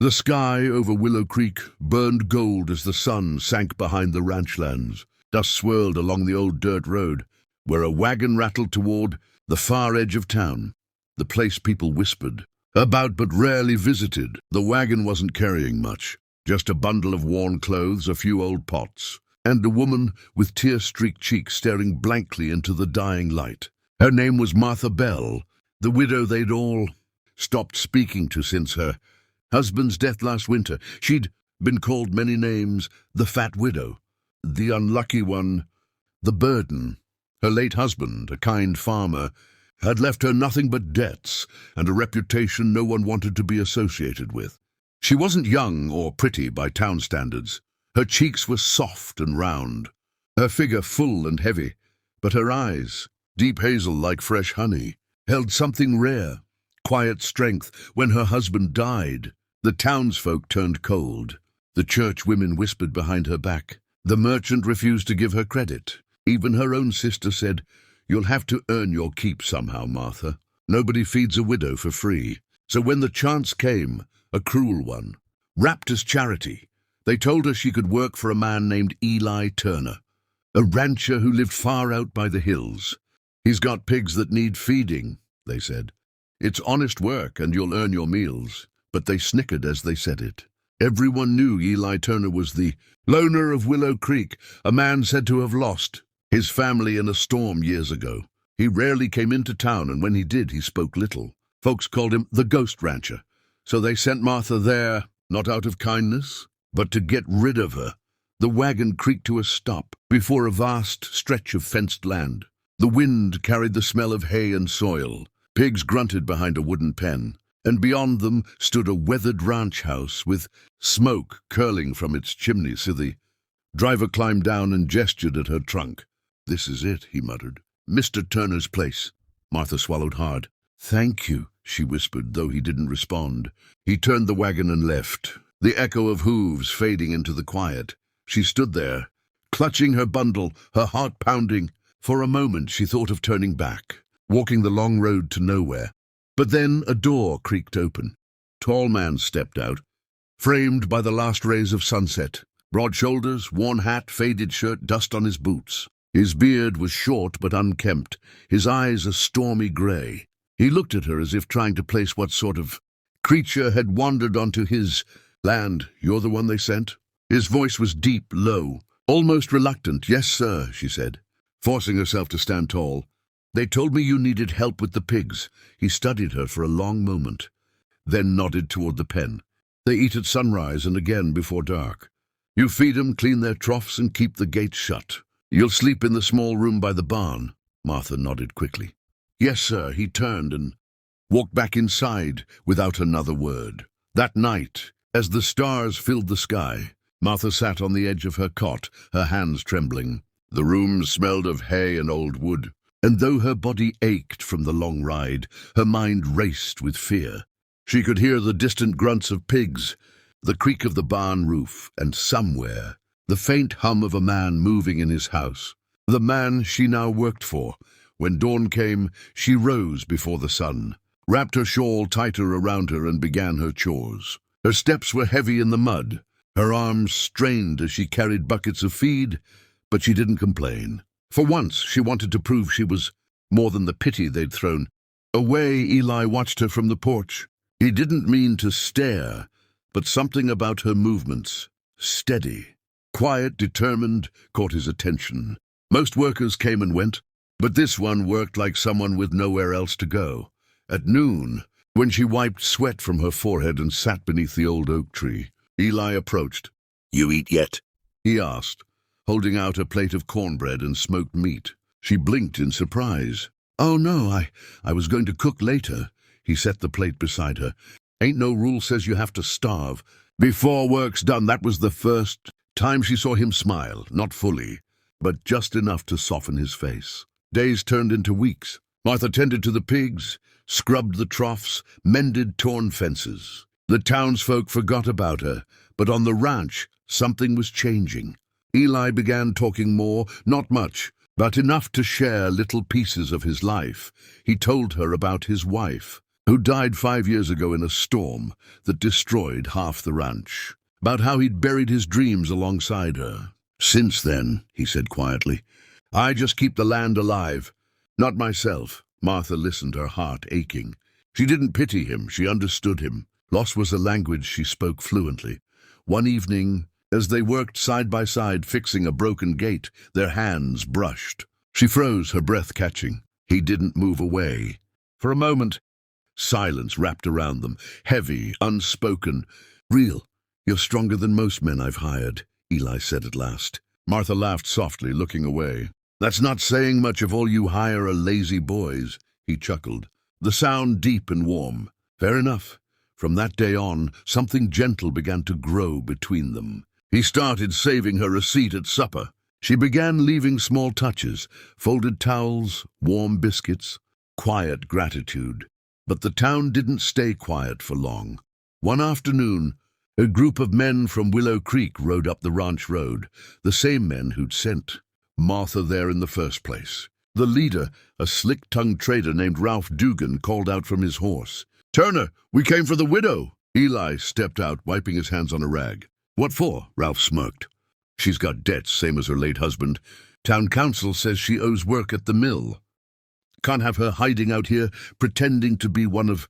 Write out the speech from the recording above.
The sky over Willow Creek burned gold as the sun sank behind the ranchlands. Dust swirled along the old dirt road, where a wagon rattled toward the far edge of town, the place people whispered about but rarely visited. The wagon wasn't carrying much, just a bundle of worn clothes, a few old pots, and a woman with tear-streaked cheeks staring blankly into the dying light. Her name was Martha Bell, the widow they'd all stopped speaking to since her husband's death last winter. She'd been called many names: the fat widow, the unlucky one, the burden. Her late husband, a kind farmer, had left her nothing but debts and a reputation no one wanted to be associated with. She wasn't young or pretty by town standards. Her cheeks were soft and round, her figure full and heavy, but her eyes, deep hazel like fresh honey, held something rare, quiet strength. When her husband died, the townsfolk turned cold. The church women whispered behind her back. The merchant refused to give her credit. Even her own sister said, "You'll have to earn your keep somehow, Martha. Nobody feeds a widow for free." So when the chance came, a cruel one, wrapped as charity, they told her she could work for a man named Eli Turner, a rancher who lived far out by the hills. "He's got pigs that need feeding," they said. "It's honest work and you'll earn your meals." But they snickered as they said it. Everyone knew Eli Turner was the loner of Willow Creek, a man said to have lost his family in a storm years ago. He rarely came into town, and when he did, he spoke little. Folks called him the ghost rancher. So they sent Martha there, not out of kindness, but to get rid of her. The wagon creaked to a stop before a vast stretch of fenced land. The wind carried the smell of hay and soil. Pigs grunted behind a wooden pen, and beyond them stood a weathered ranch house with smoke curling from its chimney. So the driver climbed down and gestured at her trunk. "This is it," he muttered. "Mr. Turner's place." Martha swallowed hard. "Thank you," she whispered, though he didn't respond. He turned the wagon and left, the echo of hooves fading into the quiet. She stood there, clutching her bundle, her heart pounding. For a moment she thought of turning back, walking the long road to nowhere. But then a door creaked open. A tall man stepped out, framed by the last rays of sunset. Broad shoulders, worn hat, faded shirt, dust on his boots. His beard was short but unkempt, his eyes a stormy grey. He looked at her as if trying to place what sort of creature had wandered onto his land. "You're the one they sent?" His voice was deep, low, almost reluctant. "Yes, sir," she said, forcing herself to stand tall. "They told me you needed help with the pigs." He studied her for a long moment, then nodded toward the pen. "They eat at sunrise and again before dark. You feed 'em, clean their troughs, and keep the gates shut. You'll sleep in the small room by the barn." Martha nodded quickly. "Yes, sir." He turned and walked back inside without another word. That night, as the stars filled the sky, Martha sat on the edge of her cot, her hands trembling. The room smelled of hay and old wood, and though her body ached from the long ride, her mind raced with fear. She could hear the distant grunts of pigs, the creak of the barn roof, and somewhere, the faint hum of a man moving in his house. The man she now worked for. When dawn came, she rose before the sun, wrapped her shawl tighter around her, and began her chores. Her steps were heavy in the mud, her arms strained as she carried buckets of feed, but she didn't complain. For once, she wanted to prove she was more than the pity they'd thrown away. Eli watched her from the porch. He didn't mean to stare, but something about her movements, steady, quiet, determined, caught his attention. Most workers came and went, but this one worked like someone with nowhere else to go. At noon, when she wiped sweat from her forehead and sat beneath the old oak tree, Eli approached. "You eat yet?" he asked, holding out a plate of cornbread and smoked meat. She blinked in surprise. "Oh, no, I was going to cook later." He set the plate beside her. "Ain't no rule says you have to starve before work's done." That was the first time she saw him smile, not fully, but just enough to soften his face. Days turned into weeks. Martha tended to the pigs, scrubbed the troughs, mended torn fences. The townsfolk forgot about her, but on the ranch, something was changing. Eli began talking more, not much, but enough to share little pieces of his life. He told her about his wife, who died 5 years ago in a storm that destroyed half the ranch, about how he'd buried his dreams alongside her. Since then, he said quietly, I just keep the land alive. Not myself. Martha listened, her heart aching. She didn't pity him, she understood him. Loss was a language she spoke fluently. One evening, as they worked side by side fixing a broken gate, their hands brushed. She froze, her breath catching. He didn't move away. For a moment, silence wrapped around them, heavy, unspoken. Real, you're stronger than most men I've hired, Eli said at last. Martha laughed softly, looking away. That's not saying much if all you hire are lazy boys, he chuckled, the sound deep and warm. Fair enough. From that day on, something gentle began to grow between them. He started saving her a seat at supper. She began leaving small touches, folded towels, warm biscuits, quiet gratitude. But the town didn't stay quiet for long. One afternoon, a group of men from Willow Creek rode up the ranch road, the same men who'd sent Martha there in the first place. The leader, a slick-tongued trader named Ralph Dugan, called out from his horse. Turner, we came for the widow. Eli stepped out, wiping his hands on a rag. What for? Ralph smirked. She's got debts, same as her late husband. Town council says she owes work at the mill. Can't have her hiding out here, pretending to be one of